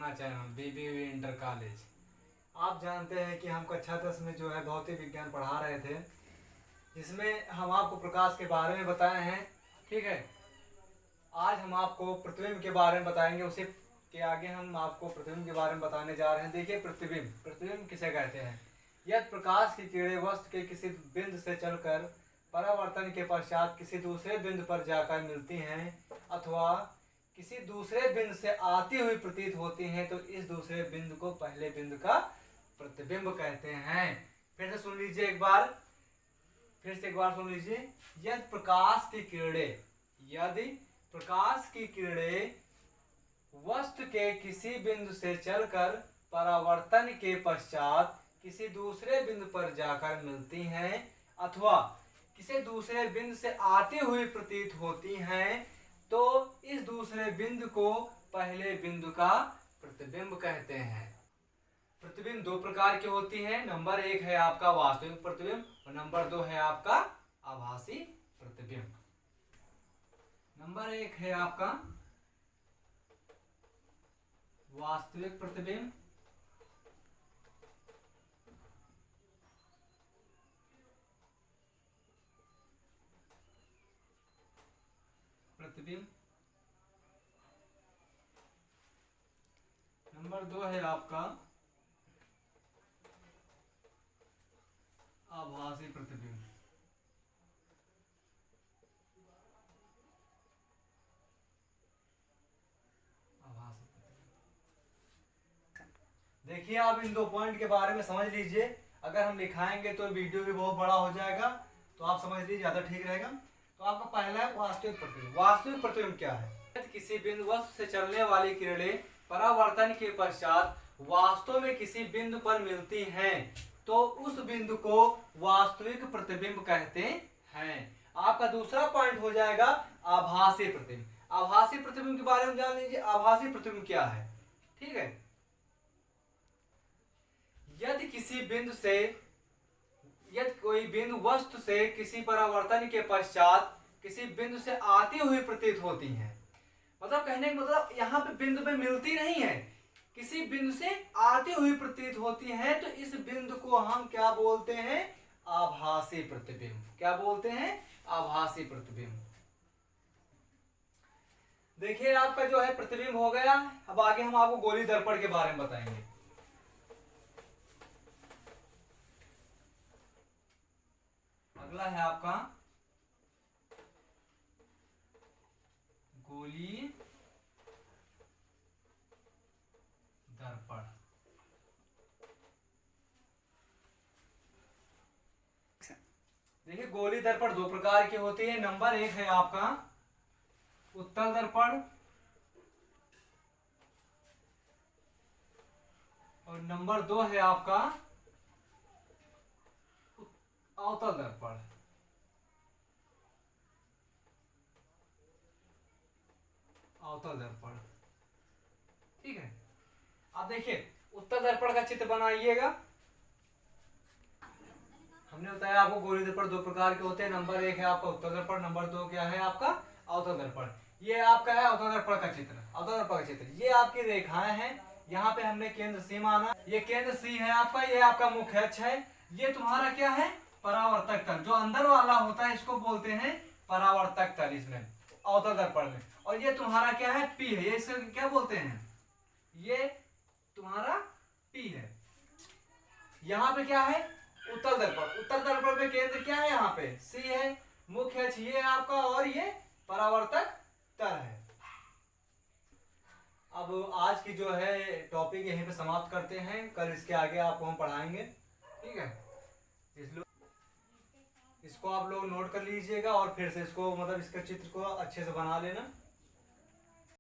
अपना channel BBV inter college. आप जानते हैं कि हम कक्षा 10 में जो है भौतिक विज्ञान पढ़ा रहे थे, जिसमें हम आपको प्रकाश के बारे में बताए हैं। ठीक है, आज हम आपको प्रतिबिंब के बारे में बताएंगे। उसी के आगे हम आपको प्रतिबिंब के बारे में बताने जा रहे हैं। देखिए, प्रतिबिंब किसे कहते हैं? यह प्रकाश की किरणें वस्तु के किसी बिंदु से चलकर परावर्तन के पश्चात किसी दूसरे बिंदु पर जाकर मिलती हैं अथवा किसी दूसरे बिंदु से आती हुई प्रतीत होती हैं, तो इस दूसरे बिंदु को पहले बिंदु का प्रतिबिंब कहते हैं। फिर से सुन लीजिए एक बार, सुन लीजिए। यदि प्रकाश की किरणें वस्तु के किसी बिंदु से चलकर परावर्तन के पश्चात किसी दूसरे बिंदु पर जाकर मिलती हैं अथवा किसी दूसरे बिंदु से आती हुई प्रतीत होती हैं, तो इस दूसरे बिंदु को पहले बिंदु का प्रतिबिंब कहते हैं। प्रतिबिंब दो प्रकार की होती हैं। नंबर 1 है आपका वास्तविक प्रतिबिंब और नंबर 2 है आपका आभासी प्रतिबिंब। नंबर 1 है आपका वास्तविक प्रतिबिंब नंबर 2 है आपका आभासी प्रतिबिंब। देखिए, आप इन दो पॉइंट के बारे में समझ लीजिए। अगर हम लिखाएंगे तो वीडियो भी बहुत बड़ा हो जाएगा, तो आप समझ लीजिए, ज्यादा ठीक रहेगा। तो आपका पहला है वास्तविक प्रतिबिंब। वास्तविक प्रतिबिंब क्या है? किसी बिंदु वस्तु से चलने वाली किरणें परावर्तन के पश्चात वास्तव में किसी बिंदु पर मिलती हैं, तो उस बिंदु को वास्तविक प्रतिबिंब कहते हैं। आपका दूसरा पॉइंट हो जाएगा आभासी प्रतिबिंब। आभासी प्रतिबिंब के बारे में जान लीजिए। आभासी प्रतिबिंब क्या है? ठीक है, यदि कोई बिंदु वस्तु से किसी परावर्तन के पश्चात किसी बिंदु से आती हुई प्रतीत होती है, मतलब कहने का मतलब यहाँ पे बिंदु पे मिलती नहीं है, किसी बिंदु से आती हुई प्रतीत होती है, तो इस बिंदु को हम क्या बोलते हैं? आभासी प्रतिबिंब। क्या बोलते हैं? आभासी प्रतिबिंब। देखिए, आपका जो है प्रतिबिंब हो गया। अब आगे हम आपको गोली दर्पण के बारे में बताएंगे। अगला है आपका गोली दर्पण। देखिए, गोली दर्पण दो प्रकार की होती है। नंबर 1 है आपका उत्तल दर्पण और नंबर 2 है आपका अवतल दर्पण। अवतल दर्पण, ठीक है। अब देखिए, उत्तल दर्पण का चित्र बनाइएगा। हमने बताया आपको गोली दर्पण दो प्रकार के होते हैं। नंबर 1 है आपका उत्तल दर्पण, नंबर 2 क्या है आपका? अवतल दर्पण। ये आपका है अवतल दर्पण का चित्र। अवतल दर्पण का चित्र, ये आपकी रेखाएं हैं। यहाँ पे हमने केंद्र सी माना, ये केंद्र सी है आपका, ये आपका मुख्य अक्ष है। ये तुम्हारा क्या है? परावर्तक तल। जो अंदर वाला होता है इसको बोलते हैं परावर्तक तल, इसमें अवतल दर्पण में। और ये तुम्हारा क्या है? पी है। ये इसे क्या बोलते हैं? ये तुम्हारा पी है। यहाँ पे क्या है? उत्तल दर्पण। उत्तल दर्पण में केंद्र क्या है? यहाँ पे सी है, मुख्य अक्ष ये आपका, और ये परावर्तक तल है। अब आज की जो है टॉपिक यहीं पे समाप्त करते हैं। कल इसके आगे आपको हम पढ़ाएंगे, ठीक है। इसको आप लोग नोट कर लीजिएगा और फिर से इसको मतलब इसके चित्र को अच्छे से बना लेना।